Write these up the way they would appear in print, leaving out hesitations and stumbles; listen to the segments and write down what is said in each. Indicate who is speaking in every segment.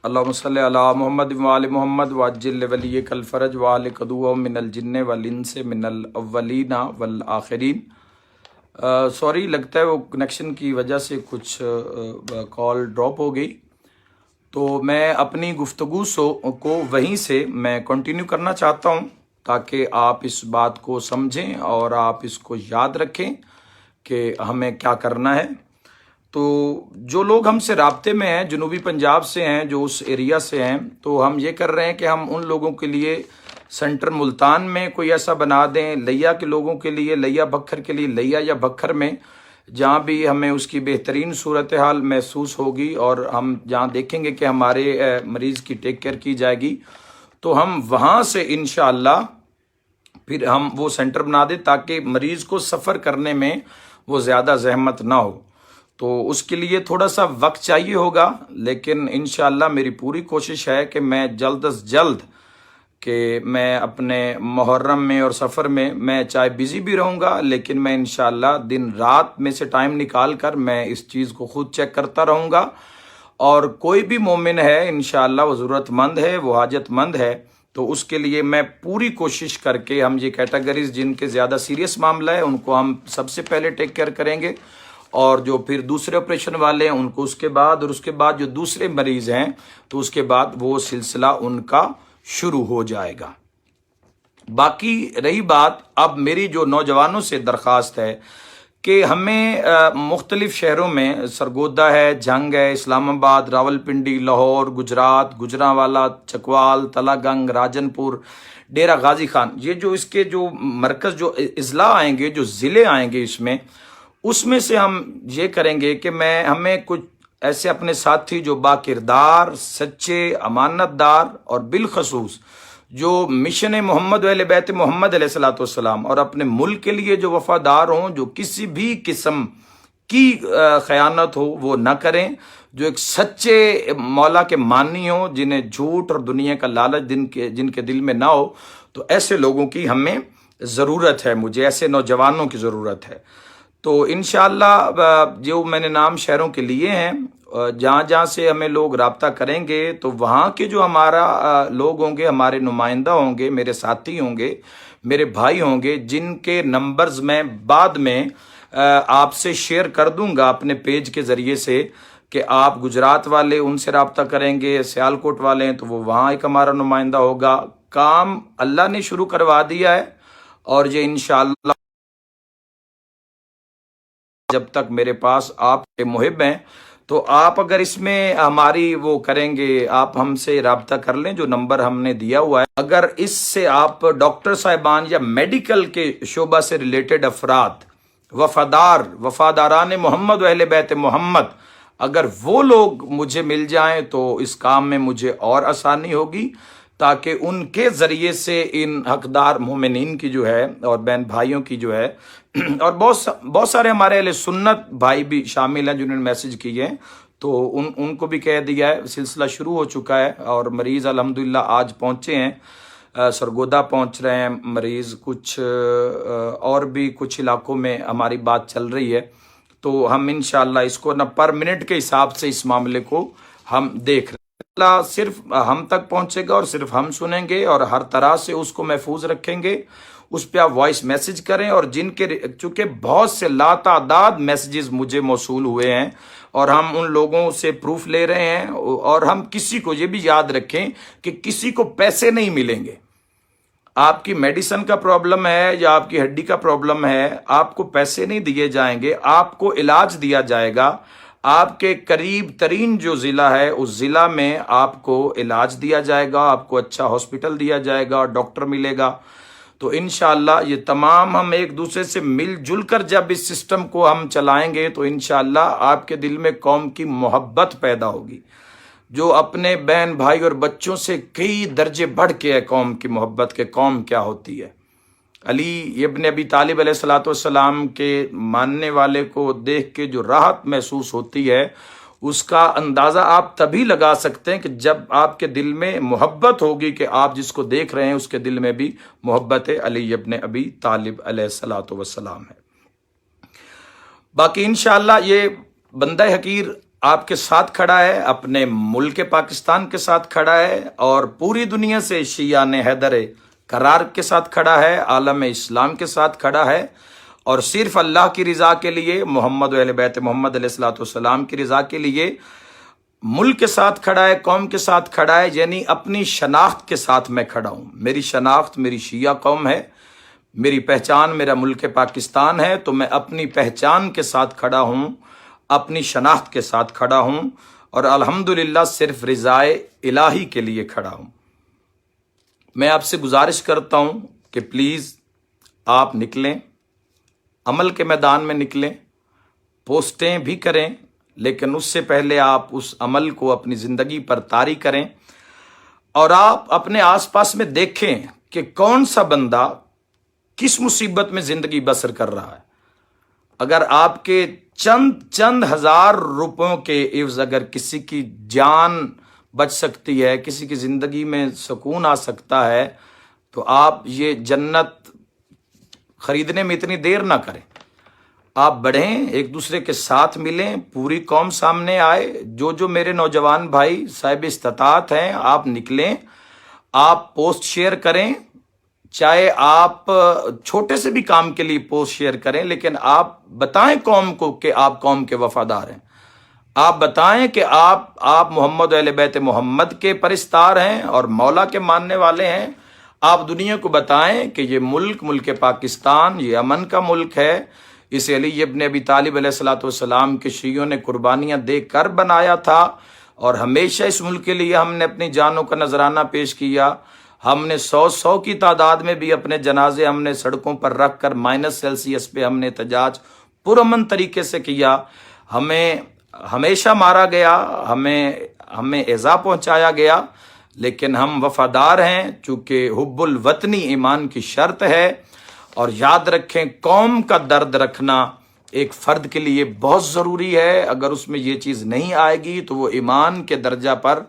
Speaker 1: اللہم صلی علی محمد وآل محمد وعجل ولیک الفرج وآل قدوہ من الجن والانس من الاولین والآخرین۔ سوری، لگتا ہے وہ کنیکشن کی وجہ سے کچھ کال ڈراپ ہو گئی، تو میں اپنی گفتگو کو وہیں سے میں کنٹینیو کرنا چاہتا ہوں تاکہ آپ اس بات کو سمجھیں اور آپ اس کو یاد رکھیں کہ ہمیں کیا کرنا ہے۔ تو جو لوگ ہم سے رابطے میں ہیں، جنوبی پنجاب سے ہیں، جو اس ایریا سے ہیں، تو ہم یہ کر رہے ہیں کہ ہم ان لوگوں کے لیے سینٹر ملتان میں کوئی ایسا بنا دیں، لیا کے لوگوں کے لیے، لیا بکھر کے لیے، لیا یا بکھر میں جہاں بھی ہمیں اس کی بہترین صورتحال محسوس ہوگی اور ہم جہاں دیکھیں گے کہ ہمارے مریض کی ٹیک کیئر کی جائے گی، تو ہم وہاں سے انشاءاللہ پھر ہم وہ سینٹر بنا دیں تاکہ مریض کو سفر کرنے میں وہ زیادہ زحمت نہ ہو۔ تو اس کے لیے تھوڑا سا وقت چاہیے ہوگا، لیکن انشاءاللہ میری پوری کوشش ہے کہ میں جلد از جلد کہ میں اپنے محرم میں اور سفر میں چاہے بزی بھی رہوں گا، لیکن میں انشاءاللہ دن رات میں سے ٹائم نکال کر میں اس چیز کو خود چیک کرتا رہوں گا۔ اور کوئی بھی مومن ہے انشاءاللہ وہ ضرورت مند ہے، وہ حاجت مند ہے، تو اس کے لیے میں پوری کوشش کر کے ہم یہ کیٹیگریز جن کے زیادہ سیریس معاملہ ہے ان کو ہم سب سے پہلے ٹیک کیئر کریں گے، اور جو پھر دوسرے آپریشن والے ہیں ان کو اس کے بعد، اور اس کے بعد جو دوسرے مریض ہیں تو اس کے بعد وہ سلسلہ ان کا شروع ہو جائے گا۔ باقی رہی بات، اب میری جو نوجوانوں سے درخواست ہے کہ ہمیں مختلف شہروں میں سرگودا ہے، جھنگ ہے، اسلام آباد، راولپنڈی، لاہور، گجرات، گجرانوالا، چکوال، تلا گنگ، راجن پور، ڈیرہ غازی خان، یہ جو اس کے جو مرکز جو اضلاع آئیں گے، جو ضلع آئیں گے، اس میں سے ہم یہ کریں گے کہ ہمیں کچھ ایسے اپنے ساتھی جو با کردار، سچے، امانت دار اور بالخصوص جو مشن محمد و اہل بیت محمد علیہ الصلوۃ والسلام اور اپنے ملک کے لیے جو وفادار ہوں، جو کسی بھی قسم کی خیانت ہو وہ نہ کریں، جو ایک سچے مولا کے مانی ہوں، جنہیں جھوٹ اور دنیا کا لالچ جن کے دل میں نہ ہو، تو ایسے لوگوں کی ہمیں ضرورت ہے، مجھے ایسے نوجوانوں کی ضرورت ہے۔ تو انشاءاللہ جو میں نے نام شہروں کے لیے ہیں، جہاں جہاں سے ہمیں لوگ رابطہ کریں گے تو وہاں کے جو ہمارا لوگ ہوں گے، ہمارے نمائندہ ہوں گے، میرے ساتھی ہوں گے، میرے بھائی ہوں گے، جن کے نمبرز میں بعد میں آپ سے شیئر کر دوں گا اپنے پیج کے ذریعے سے، کہ آپ گجرات والے ان سے رابطہ کریں گے، سیالکوٹ والے ہیں تو وہ وہاں ایک ہمارا نمائندہ ہوگا۔ کام اللہ نے شروع کروا دیا ہے، اور یہ انشاءاللہ جب تک میرے پاس آپ کے محب ہیں، تو آپ اگر اس میں ہماری وہ کریں گے، آپ ہم سے رابطہ کر لیں، جو نمبر ہم نے دیا ہوا ہے، اگر اس سے آپ ڈاکٹر صاحبان یا میڈیکل کے شعبہ سے ریلیٹڈ افراد، وفاداران محمد و اہل بیت محمد، اگر وہ لوگ مجھے مل جائیں تو اس کام میں مجھے اور آسانی ہوگی، تاکہ ان کے ذریعے سے ان حقدار مومنین کی جو ہے اور بہن بھائیوں کی جو ہے، اور بہت سارے ہمارے اہل سنت بھائی بھی شامل ہیں جنہوں نے میسج کیے ہیں، تو ان کو بھی کہہ دیا ہے، سلسلہ شروع ہو چکا ہے، اور مریض الحمدللہ آج پہنچے ہیں، سرگودا پہنچ رہے ہیں مریض، کچھ اور بھی کچھ علاقوں میں ہماری بات چل رہی ہے، تو ہم انشاءاللہ اس کو پر منٹ کے حساب سے اس معاملے کو ہم دیکھ رہے ہیں۔ اللہ صرف ہم تک پہنچے گا اور صرف ہم سنیں گے، اور ہر طرح سے اس کو محفوظ رکھیں گے، اس پہ آپ وائس میسج کریں، اور جن کے چونکہ بہت سے لاتعداد میسیجز مجھے موصول ہوئے ہیں اور ہم ان لوگوں سے پروف لے رہے ہیں، اور ہم کسی کو یہ بھی یاد رکھیں کہ کسی کو پیسے نہیں ملیں گے۔ آپ کی میڈیسن کا پرابلم ہے یا آپ کی ہڈی کا پرابلم ہے، آپ کو پیسے نہیں دیے جائیں گے، آپ کو علاج دیا جائے گا۔ آپ کے قریب ترین جو ضلع ہے اس ضلع میں آپ کو علاج دیا جائے گا، آپ کو اچھا ہاسپٹل دیا جائے گا، ڈاکٹر ملے گا۔ تو انشاءاللہ یہ تمام ہم ایک دوسرے سے مل جل کر جب اس سسٹم کو ہم چلائیں گے تو انشاءاللہ آپ کے دل میں قوم کی محبت پیدا ہوگی، جو اپنے بہن بھائی اور بچوں سے کئی درجے بڑھ کے ہے قوم کی محبت، کے قوم کیا ہوتی ہے۔ علی ابن ابی طالب علیہ الصلوۃ والسلام کے ماننے والے کو دیکھ کے جو راحت محسوس ہوتی ہے، اس کا اندازہ آپ تبھی لگا سکتے ہیں کہ جب آپ کے دل میں محبت ہوگی، کہ آپ جس کو دیکھ رہے ہیں اس کے دل میں بھی محبت علی ابن ابی طالب علیہ الصلوۃ والسلام ہے۔ باقی انشاءاللہ یہ بندہ حقیر آپ کے ساتھ کھڑا ہے، اپنے ملک پاکستان کے ساتھ کھڑا ہے، اور پوری دنیا سے شیعان حیدر کرار کے ساتھ کھڑا ہے، عالم اسلام کے ساتھ کھڑا ہے، اور صرف اللہ کی رضا کے لیے، محمد و اہل بیت محمد علیہ الصلوۃ والسلام کی رضا کے لیے ملک کے ساتھ کھڑا ہے، قوم کے ساتھ کھڑا ہے، یعنی اپنی شناخت کے ساتھ میں کھڑا ہوں۔ میری شناخت میری شیعہ قوم ہے، میری پہچان میرا ملک پاکستان ہے، تو میں اپنی پہچان کے ساتھ کھڑا ہوں، اپنی شناخت کے ساتھ کھڑا ہوں، اور الحمدللہ صرف رضائے الہی کے لیے کھڑا ہوں۔ میں آپ سے گزارش کرتا ہوں کہ پلیز آپ نکلیں، عمل کے میدان میں نکلیں، پوسٹیں بھی کریں، لیکن اس سے پہلے آپ اس عمل کو اپنی زندگی پر طاری کریں، اور آپ اپنے آس پاس میں دیکھیں کہ کون سا بندہ کس مصیبت میں زندگی بسر کر رہا ہے۔ اگر آپ کے چند ہزار روپوں کے عوض اگر کسی کی جان بچ سکتی ہے، کسی کی زندگی میں سکون آ سکتا ہے، تو آپ یہ جنت خریدنے میں اتنی دیر نہ کریں۔ آپ بڑھیں، ایک دوسرے کے ساتھ ملیں، پوری قوم سامنے آئے، جو میرے نوجوان بھائی صاحب استطاعت ہیں، آپ نکلیں، آپ پوسٹ شیئر کریں، چاہے آپ چھوٹے سے بھی کام کے لیے پوسٹ شیئر کریں، لیکن آپ بتائیں قوم کو کہ آپ قوم کے وفادار ہیں، آپ بتائیں کہ آپ محمد و اہل بیت محمد کے پرستار ہیں اور مولا کے ماننے والے ہیں۔ آپ دنیا کو بتائیں کہ یہ ملک پاکستان یہ امن کا ملک ہے، اسے علی ابن ابی طالب علیہ الصلوۃ والسلام کے شیعوں نے قربانیاں دے کر بنایا تھا، اور ہمیشہ اس ملک کے لیے ہم نے اپنی جانوں کا نذرانہ پیش کیا۔ ہم نے 100 کی تعداد میں بھی اپنے جنازے ہم نے سڑکوں پر رکھ کر -سیلسیس پہ ہم نے احتجاج پرامن طریقے سے کیا۔ ہمیں ہمیشہ مارا گیا، ہمیں ایذا پہنچایا گیا، لیکن ہم وفادار ہیں، چونکہ حب الوطنی ایمان کی شرط ہے۔ اور یاد رکھیں، قوم کا درد رکھنا ایک فرد کے لیے بہت ضروری ہے، اگر اس میں یہ چیز نہیں آئے گی تو وہ ایمان کے درجہ پر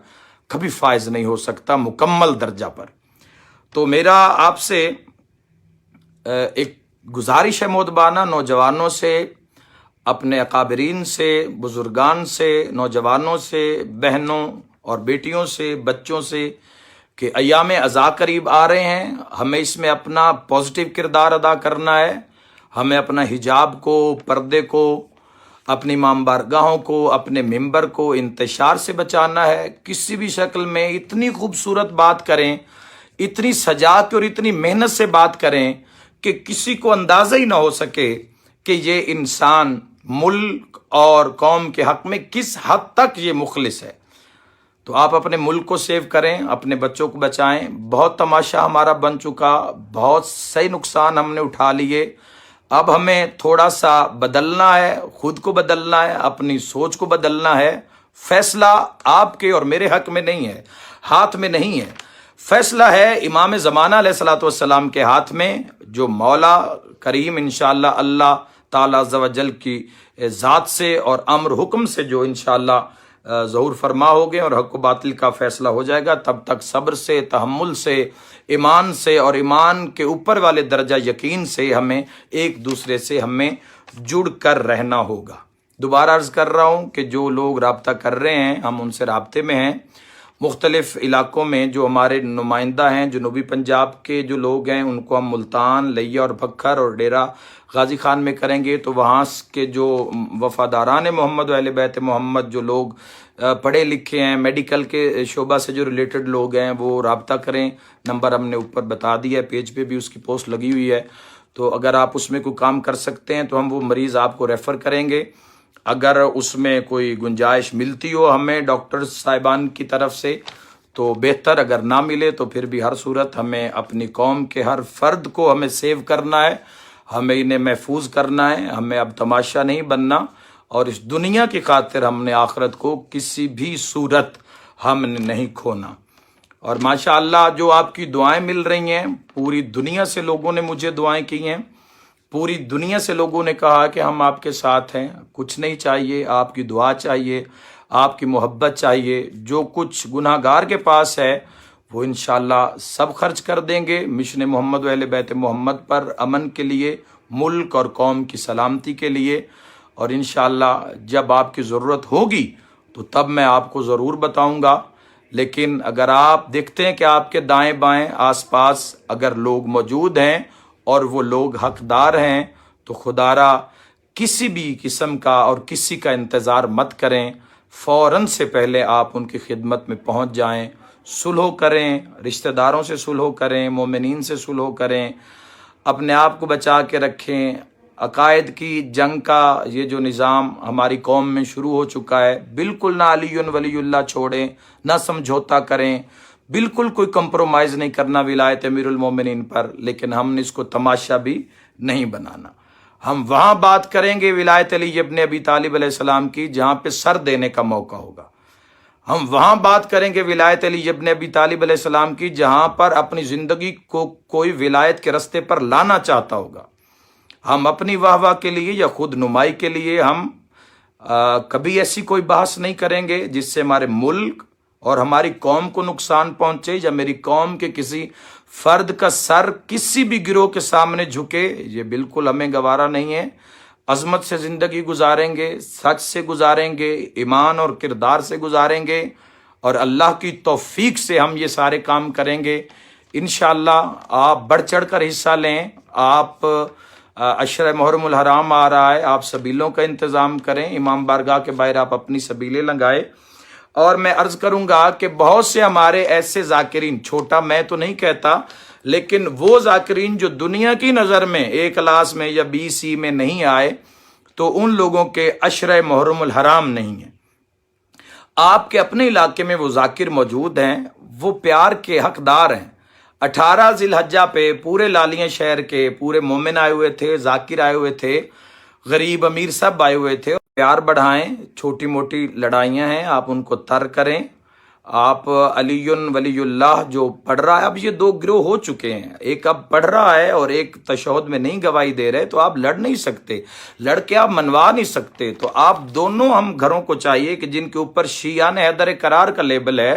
Speaker 1: کبھی فائز نہیں ہو سکتا، مکمل درجہ پر۔ تو میرا آپ سے ایک گزارش ہے مودبانہ، نوجوانوں سے، اپنے اکابرین سے، بزرگان سے، نوجوانوں سے، بہنوں اور بیٹیوں سے، بچوں سے، کہ ایام عزا قریب آ رہے ہیں، ہمیں اس میں اپنا پازیٹیو کردار ادا کرنا ہے، ہمیں اپنا حجاب کو، پردے کو، اپنی امام بارگاہوں کو، اپنے ممبر کو انتشار سے بچانا ہے۔ کسی بھی شکل میں اتنی خوبصورت بات کریں، اتنی سجا کے اور اتنی محنت سے بات کریں کہ کسی کو اندازہ ہی نہ ہو سکے کہ یہ انسان ملک اور قوم کے حق میں کس حد تک یہ مخلص ہے۔ تو آپ اپنے ملک کو سیو کریں، اپنے بچوں کو بچائیں۔ بہت تماشا ہمارا بن چکا، بہت صحیح نقصان ہم نے اٹھا لیے، اب ہمیں تھوڑا سا بدلنا ہے، خود کو بدلنا ہے، اپنی سوچ کو بدلنا ہے۔ فیصلہ آپ کے اور میرے حق میں نہیں ہے، ہاتھ میں نہیں ہے، فیصلہ ہے امام زمانہ علیہ الصلوۃ والسلام کے ہاتھ میں، جو مولا کریم انشاءاللہ اللہ تعالیٰ عز و جل کی ذات سے اور امر حکم سے جو انشاءاللہ ظہور فرما ہو گئے، اور حق و باطل کا فیصلہ ہو جائے گا۔ تب تک صبر سے، تحمل سے، ایمان سے، اور ایمان کے اوپر والے درجہ یقین سے ہمیں ایک دوسرے سے ہمیں جڑ کر رہنا ہوگا۔ دوبارہ عرض کر رہا ہوں کہ جو لوگ رابطہ کر رہے ہیں، ہم ان سے رابطے میں ہیں، مختلف علاقوں میں جو ہمارے نمائندہ ہیں، جنوبی پنجاب کے جو لوگ ہیں، ان کو ہم ملتان، لیا اور بکھر اور ڈیرہ غازی خان میں کریں گے۔ تو وہاں کے جو وفاداران محمد و اہل بیت محمد، جو لوگ پڑھے لکھے ہیں، میڈیکل کے شعبہ سے جو ریلیٹڈ لوگ ہیں، وہ رابطہ کریں۔ نمبر ہم نے اوپر بتا دیا ہے، پیج پہ بھی اس کی پوسٹ لگی ہوئی ہے، تو اگر آپ اس میں کوئی کام کر سکتے ہیں تو ہم وہ مریض آپ کو ریفر کریں گے۔ اگر اس میں کوئی گنجائش ملتی ہو ہمیں ڈاکٹر صاحبان کی طرف سے تو بہتر، اگر نہ ملے تو پھر بھی ہر صورت ہمیں اپنی قوم کے ہر فرد کو ہمیں سیو کرنا ہے، ہمیں انہیں محفوظ کرنا ہے، ہمیں اب تماشا نہیں بننا، اور اس دنیا کی خاطر ہم نے آخرت کو کسی بھی صورت ہم نے نہیں کھونا۔ اور ماشاءاللہ جو آپ کی دعائیں مل رہی ہیں، پوری دنیا سے لوگوں نے مجھے دعائیں کی ہیں، پوری دنیا سے لوگوں نے کہا کہ ہم آپ کے ساتھ ہیں، کچھ نہیں چاہیے، آپ کی دعا چاہیے، آپ کی محبت چاہیے۔ جو کچھ گناہ گار کے پاس ہے وہ انشاءاللہ سب خرچ کر دیں گے مشن محمد و اہل بیت محمد پر، امن کے لیے، ملک اور قوم کی سلامتی کے لیے۔ اور انشاءاللہ جب آپ کی ضرورت ہوگی تو تب میں آپ کو ضرور بتاؤں گا. لیکن اگر آپ دیکھتے ہیں کہ آپ کے دائیں بائیں آس پاس اگر لوگ موجود ہیں اور وہ لوگ حقدار ہیں تو خدا را کسی بھی قسم کا اور کسی کا انتظار مت کریں، فوراً سے پہلے آپ ان کی خدمت میں پہنچ جائیں، صلح کریں، رشتہ داروں سے صلح کریں، مومنین سے صلح کریں، اپنے آپ کو بچا کے رکھیں. عقائد کی جنگ کا یہ جو نظام ہماری قوم میں شروع ہو چکا ہے، بالکل نہ علی ولی اللہ چھوڑیں، نہ سمجھوتا کریں، بالکل کوئی کمپرومائز نہیں کرنا ولایت امیر المومنین پر. لیکن ہم نے اس کو تماشا بھی نہیں بنانا. ہم وہاں بات کریں گے ولایت علی ابن ابی طالب علیہ السلام کی جہاں پہ سر دینے کا موقع ہوگا. ہم وہاں بات کریں گے ولایت علی ابن ابی طالب علیہ السلام کی جہاں پر اپنی زندگی کو کوئی ولایت کے رستے پر لانا چاہتا ہوگا. ہم اپنی واہ واہ کے لیے یا خود نمائی کے لیے ہم کبھی ایسی کوئی بحث نہیں کریں گے جس سے ہمارے ملک اور ہماری قوم کو نقصان پہنچے یا میری قوم کے کسی فرد کا سر کسی بھی گروہ کے سامنے جھکے. یہ بالکل ہمیں گوارا نہیں ہے. عظمت سے زندگی گزاریں گے، سچ سے گزاریں گے، ایمان اور کردار سے گزاریں گے، اور اللہ کی توفیق سے ہم یہ سارے کام کریں گے. انشاءاللہ آپ بڑھ چڑھ کر حصہ لیں. آپ عشرہ محرم الحرام آ رہا ہے، آپ سبیلوں کا انتظام کریں، امام بارگاہ کے باہر آپ اپنی سبیلیں لگائیں. اور میں عرض کروں گا کہ بہت سے ہمارے ایسے ذاکرین، چھوٹا میں تو نہیں کہتا، لیکن وہ ذاکرین جو دنیا کی نظر میں اے کلاس میں یا بی سی میں نہیں آئے تو ان لوگوں کے عشرہ محرم الحرام نہیں ہیں. آپ کے اپنے علاقے میں وہ ذاکر موجود ہیں، وہ پیار کے حقدار ہیں. 18 ذی الحجہ پہ پورے لالیاں شہر کے پورے مومن آئے ہوئے تھے، ذاکر آئے ہوئے تھے، غریب امیر سب آئے ہوئے تھے. پیار بڑھائیں. چھوٹی موٹی لڑائیاں ہیں، آپ ان کو تر کریں. آپ علی ولی اللہ جو پڑھ رہا ہے، اب یہ دو گروہ ہو چکے ہیں، ایک اب پڑھ رہا ہے اور ایک تشہد میں نہیں گواہی دے رہے، تو آپ لڑ نہیں سکتے، لڑ کے آپ منوا نہیں سکتے. تو آپ دونوں ہم گھروں کو چاہیے کہ جن کے اوپر شیعہ نے حیدر قرار کا لیبل ہے